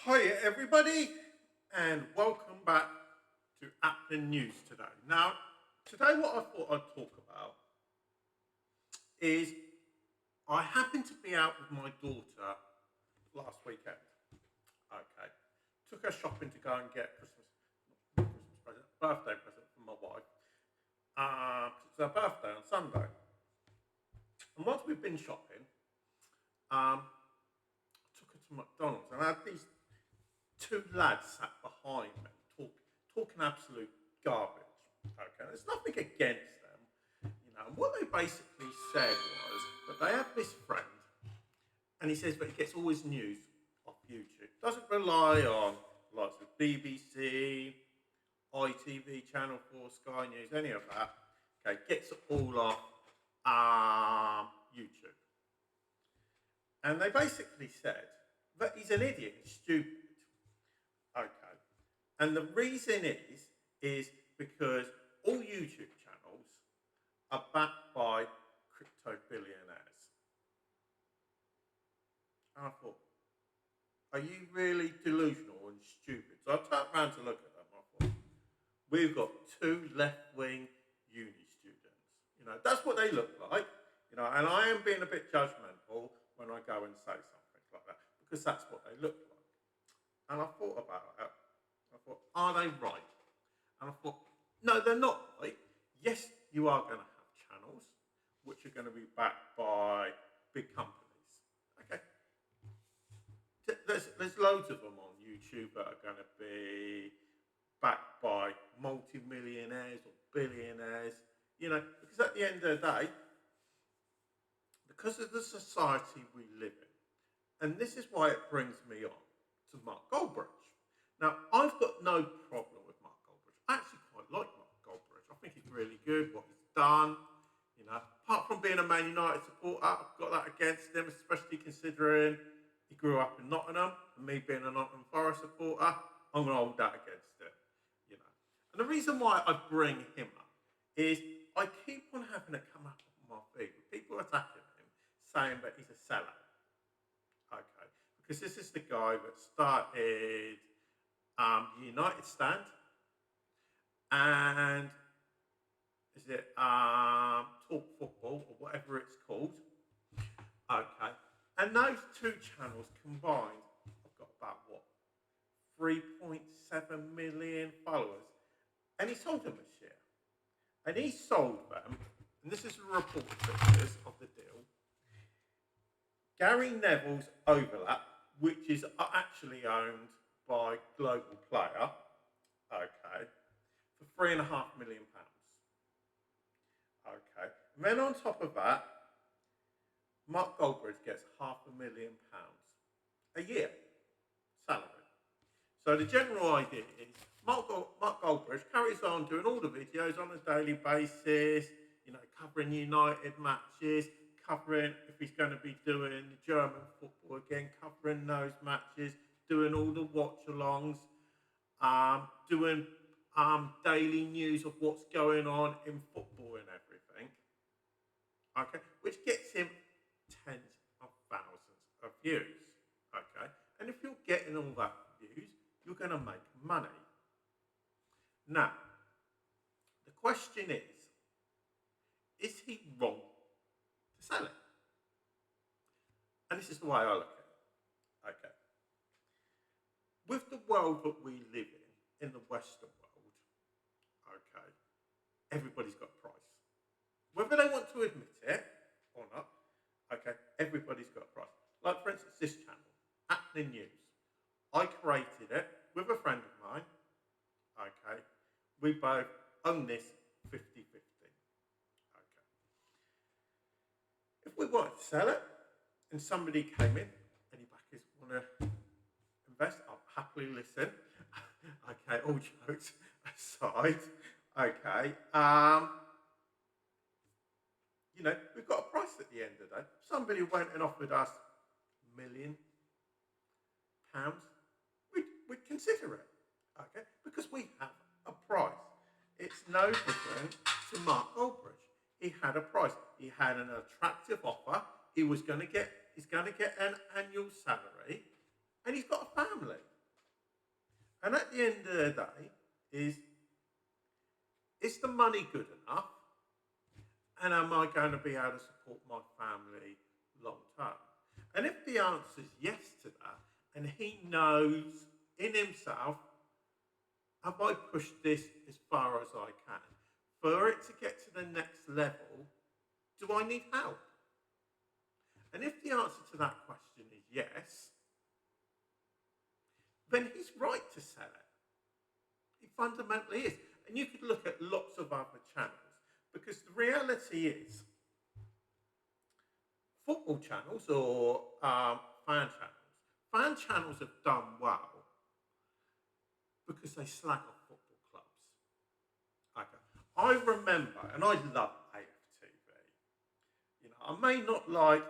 Hi everybody, and welcome back to Apnin News Today. Now, today what I thought I'd talk about is I happened to be out with my daughter last weekend. Okay, took her shopping to go and get Christmas present, birthday present for my wife. 'Cause it's her birthday on Sunday, and once we've been shopping, I took her to McDonald's, and I had these two lads sat behind me talking absolute garbage. Okay, there's nothing against them, And what they basically said was that they have this friend, and he says that he gets all his news off YouTube. Doesn't rely on lots of BBC, ITV, Channel 4, Sky News, any of that. Okay, gets it all off YouTube. And they basically said that he's an idiot, he's stupid. Okay. And the reason is because all YouTube channels are backed by crypto billionaires. And I thought, are you really delusional and stupid? So I turned around to look at them. I thought, we've got two left-wing uni students. That's what they look like. And I am being a bit judgmental when I go and say something like that because that's what they look like. And I thought about it. I thought, are they right? And I thought, no, they're not right. Yes, you are going to have channels which are going to be backed by big companies. Okay. There's loads of them on YouTube that are going to be backed by multi-millionaires or billionaires, because at the end of the day, because of the society we live in, and this is why it brings me on to Mark Goldbridge. Now, I've got no problem with Mark Goldbridge. I actually quite like Mark Goldbridge. I think he's really good, what he's done. Apart from being a Man United supporter, I've got that against him, especially considering he grew up in Nottingham, and me being a Nottingham Forest supporter, I'm going to hold that against him. And the reason why I bring him up is I keep on having it come up on my feed with people attacking him, saying that he's a sellout. Okay, because this is the guy that started the United stand, and is it Talk Football or whatever it's called? Okay, and those two channels combined, I've got about what 3.7 million followers, and he sold them this year, and he sold them. And this is a report pictures of the deal. Gary Neville's Overlap, which is actually owned by Global Player, okay, for £3.5 million. Okay, and then on top of that, Mark Goldbridge gets £500,000 a year salary. So the general idea is Mark Goldbridge carries on doing all the videos on a daily basis, covering United matches, covering if he's going to be doing the German football again, covering those matches, doing all the watch-alongs, doing daily news of what's going on in football and everything. Okay, which gets him tens of thousands of views. Okay, and if you're getting all that views, you're going to make money. Now, the question is he wrong to sell it? And this is the way I look at it. Okay. With the world that we live in the Western world, okay, everybody's got a price. Whether they want to admit it or not, okay, everybody's got a price. Like, for instance, this channel, Apnin News. I created it with a friend of mine, okay. We both own this 50-50, okay. If we wanted to sell it, and somebody came in, any backers want to invest, I'll happily listen. Okay, all jokes aside, okay. We've got a price at the end of the day. Somebody went and offered us £1 million, we'd consider it, okay, because we have a price. It's no different to Mark Goldbridge. He had a price. He had an attractive offer. He's going to get an annual salary, and he's got a family. And at the end of the day, is the money good enough? And am I going to be able to support my family long term? And if the answer is yes to that, and he knows in himself, have I pushed this as far as I can? For it to get to the next level, do I need help? And if the answer to that question is yes, then he's right to sell it. He fundamentally is. And you could look at lots of other channels, because the reality is, football channels or fan channels have done well because they slag off football clubs. Okay. I remember, and I love AFTV. You know, I may not like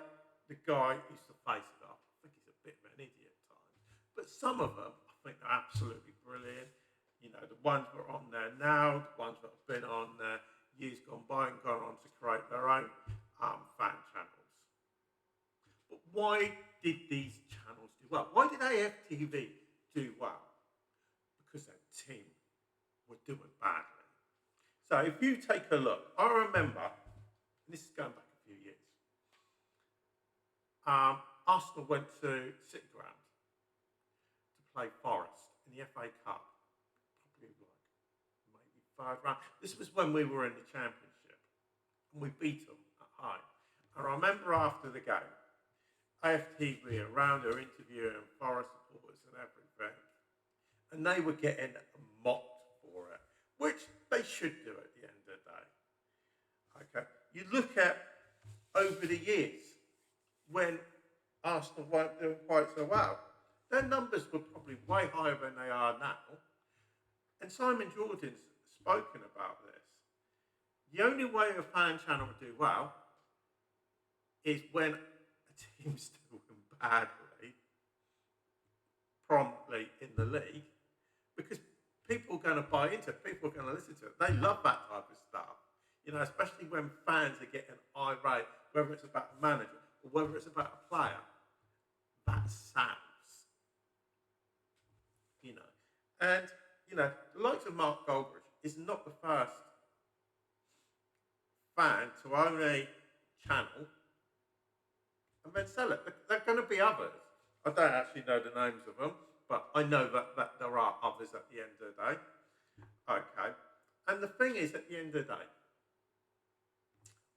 the guy who used to face it up. I think he's a bit of an idiot at times. But some of them, I think they're absolutely brilliant. You know, the ones that are on there now, the ones that have been on there years gone by and gone on to create their own fan channels. But why did these channels do well? Why did AFTV do well? Because their team were doing badly. So if you take a look, I remember, and this is going back a few years, Arsenal went to City Ground to play Forest in the FA Cup, probably like maybe 5 rounds. This was when we were in the Championship, and we beat them at home. And I remember after the game, AFTV around there interviewing Forest supporters and everything, and they were getting mocked for it, which they should do at the end of the day. Okay, you look at over the years when Arsenal weren't doing quite so well, their numbers were probably way higher than they are now. And Simon Jordan's spoken about this. The only way a fan channel will do well is when a team's doing badly, promptly in the league, because people are going to buy into it, people are going to listen to it. They love that type of stuff. You know, especially when fans are getting irate, whether it's about a manager or whether it's about a player. That sounds, you know. And, you know, the likes of Mark Goldbridge is not the first fan to own a channel and then sell it. There are going to be others. I don't actually know the names of them, but I know that there are others at the end of the day. Okay. And the thing is, at the end of the day,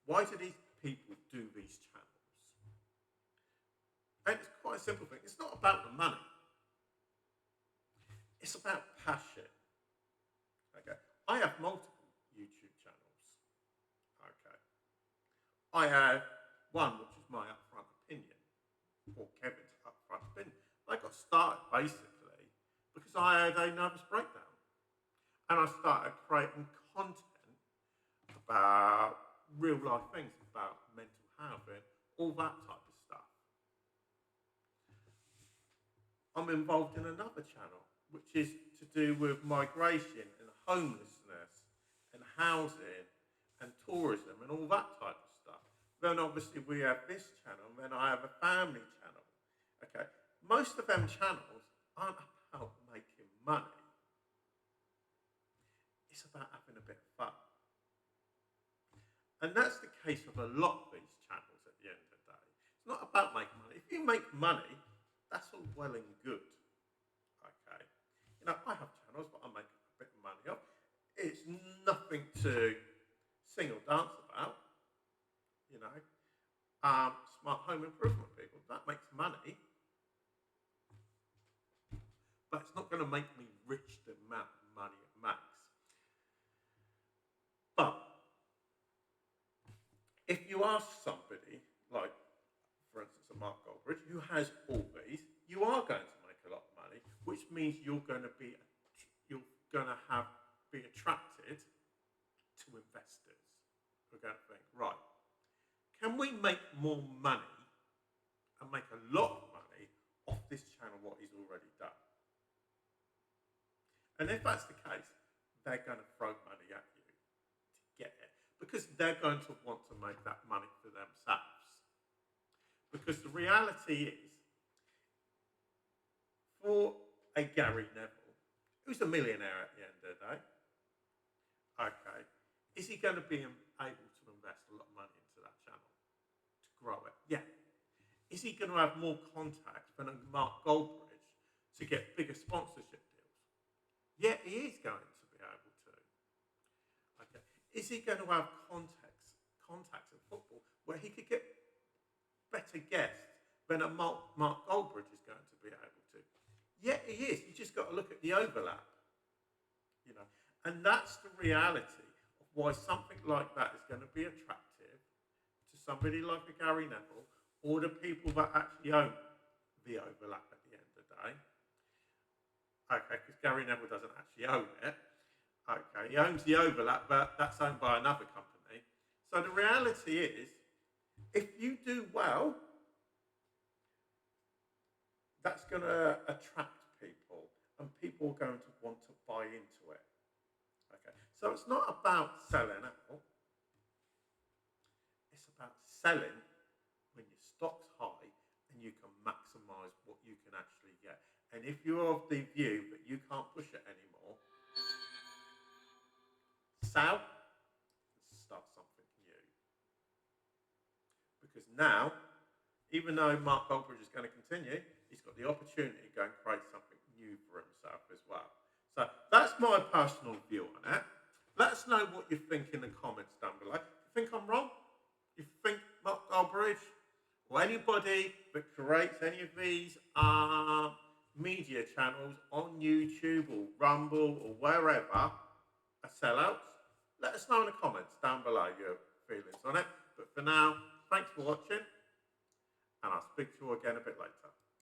why do these people do these channels? And it's quite a simple thing. It's not about the money. It's about passion. Okay. I have multiple YouTube channels. Okay. I have one which is my upfront opinion, or Kevin's upfront opinion. I got started basically because I had a nervous breakdown. And I started creating content about real life things, about mental health and all that type of stuff. I'm involved in another channel, which is to do with migration and homelessness and housing and tourism and all that type of stuff. Then obviously we have this channel, and then I have a family channel. Okay, most of them channels aren't about making money. It's about having a bit of fun. And that's the case of a lot of these channels at the end of the day. It's not about making money. If you make money, that's all well and good. Okay. You know, I have channels that I make a bit of money off. It's nothing to sing or dance about. You know. Smart home improvement people, that makes money. But it's not going to make me rich the amount of money it makes. But if you ask somebody, like, for instance, a Mark Goldbridge, who has all these, you are going to make a lot of money, which means you're going to be attracted to investors. We're going to think, right, can we make more money and make a lot of money off this channel, what he's already done? And if that's the case, they're going to throw money at you to get it, because they're going to want to make that money for themselves. Because the reality is, for a Gary Neville, who's a millionaire at the end of the day. Okay. Is he going to be able to invest a lot of money into that channel to grow it? Yeah. Is he going to have more contacts than a Mark Goldbridge to get bigger sponsorship deals? Yeah, he is going to be able to. Okay. Is he going to have contacts in football where he could get better guests than a Mark Goldbridge is going to be able to? Yeah, he is. You just got to look at the overlap, you know, and that's the reality of why something like that is going to be attractive to somebody like a Gary Neville or the people that actually own the overlap at the end of the day. Okay, because Gary Neville doesn't actually own it. Okay, he owns the overlap, but that's owned by another company. So the reality is, if you do well, that's going to attract people, and people are going to want to buy into it. Okay, so it's not about selling out. It's about selling when your stock's high and you can maximize what you can actually get. And if you're of the view that you can't push it anymore, sell and start something new. Because now, even though Mark Goldbridge is going to continue, he's got the opportunity to go and create something new for himself as well. So that's my personal view on it. Let us know what you think in the comments down below. You think I'm wrong? You think Mark Goldbridge or anybody that creates any of these media channels on YouTube or Rumble or wherever are sellouts? Let us know in the comments down below your feelings on it. But for now, thanks for watching, and I'll speak to you again a bit later.